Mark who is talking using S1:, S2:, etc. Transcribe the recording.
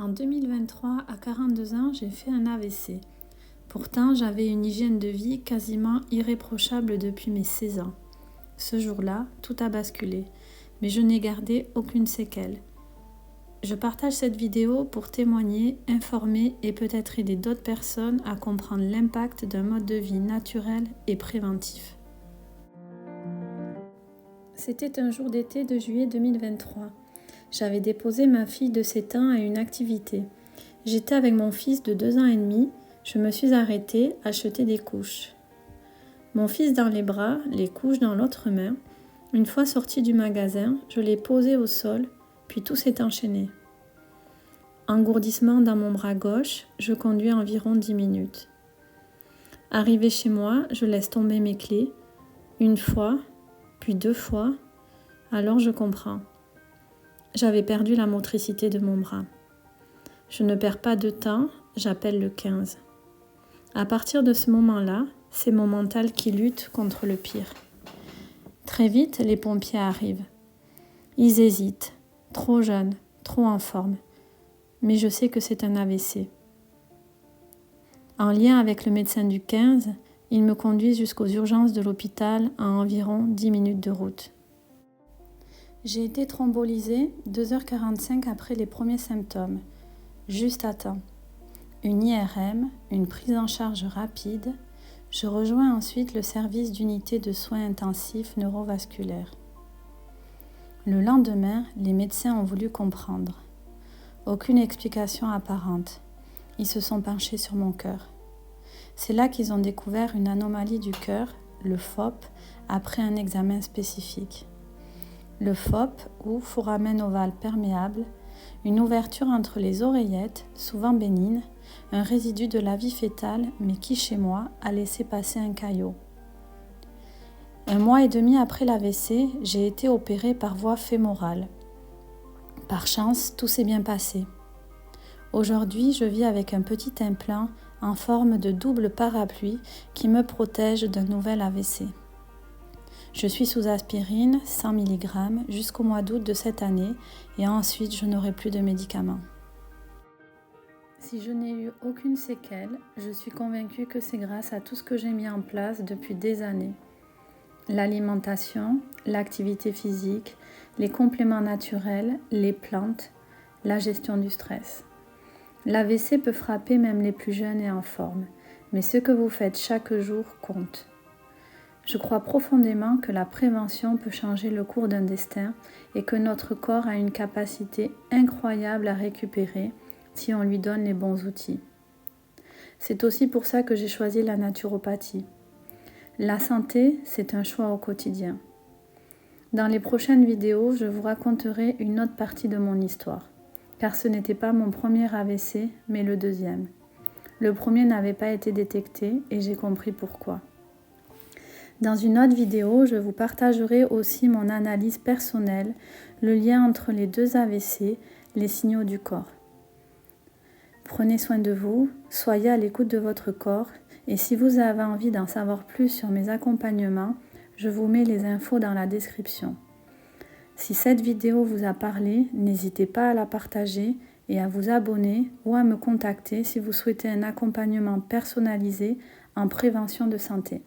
S1: En 2023, à 42 ans, j'ai fait un AVC. Pourtant, j'avais une hygiène de vie quasiment irréprochable depuis mes 16 ans. Ce jour-là, tout a basculé, mais je n'ai gardé aucune séquelle. Je partage cette vidéo pour témoigner, informer et peut-être aider d'autres personnes à comprendre l'impact d'un mode de vie naturel et préventif. C'était un jour d'été de juillet 2023. J'avais déposé ma fille de 7 ans à une activité. J'étais avec mon fils de 2 ans et demi. Je me suis arrêtée acheter des couches. Mon fils dans les bras, les couches dans l'autre main. Une fois sorti du magasin, je l'ai posé au sol, puis tout s'est enchaîné. Engourdissement dans mon bras gauche, je conduis environ 10 minutes. Arrivé chez moi, je laisse tomber mes clés. Une fois, puis 2 fois, alors je comprends. J'avais perdu la motricité de mon bras. Je ne perds pas de temps, j'appelle le 15. À partir de ce moment-là, c'est mon mental qui lutte contre le pire. Très vite, les pompiers arrivent. Ils hésitent, trop jeunes, trop en forme. Mais je sais que c'est un AVC. En lien avec le médecin du 15, ils me conduisent jusqu'aux urgences de l'hôpital à environ 10 minutes de route. J'ai été thrombolisée 2h45 après les premiers symptômes, juste à temps. Une IRM, une prise en charge rapide. Je rejoins ensuite le service d'unité de soins intensifs neurovasculaires. Le lendemain, les médecins ont voulu comprendre. Aucune explication apparente. Ils se sont penchés sur mon cœur. C'est là qu'ils ont découvert une anomalie du cœur, le FOP, après un examen spécifique. Le FOP, ou foramen ovale perméable, une ouverture entre les oreillettes, souvent bénigne, un résidu de la vie fœtale, mais qui chez moi a laissé passer un caillot. 1 mois et demi après l'AVC, j'ai été opérée par voie fémorale. Par chance, tout s'est bien passé. Aujourd'hui, je vis avec un petit implant en forme de double parapluie qui me protège d'un nouvel AVC. Je suis sous aspirine, 100 mg, jusqu'au mois d'août de cette année et ensuite je n'aurai plus de médicaments. Si je n'ai eu aucune séquelle, je suis convaincue que c'est grâce à tout ce que j'ai mis en place depuis des années. L'alimentation, l'activité physique, les compléments naturels, les plantes, la gestion du stress. L'AVC peut frapper même les plus jeunes et en forme, mais ce que vous faites chaque jour compte. Je crois profondément que la prévention peut changer le cours d'un destin et que notre corps a une capacité incroyable à récupérer si on lui donne les bons outils. C'est aussi pour ça que j'ai choisi la naturopathie. La santé, c'est un choix au quotidien. Dans les prochaines vidéos, je vous raconterai une autre partie de mon histoire, car ce n'était pas mon premier AVC, mais le deuxième. Le premier n'avait pas été détecté et j'ai compris pourquoi. Dans une autre vidéo, je vous partagerai aussi mon analyse personnelle, le lien entre les 2 AVC, les signaux du corps. Prenez soin de vous, soyez à l'écoute de votre corps et si vous avez envie d'en savoir plus sur mes accompagnements, je vous mets les infos dans la description. Si cette vidéo vous a parlé, n'hésitez pas à la partager et à vous abonner ou à me contacter si vous souhaitez un accompagnement personnalisé en prévention de santé.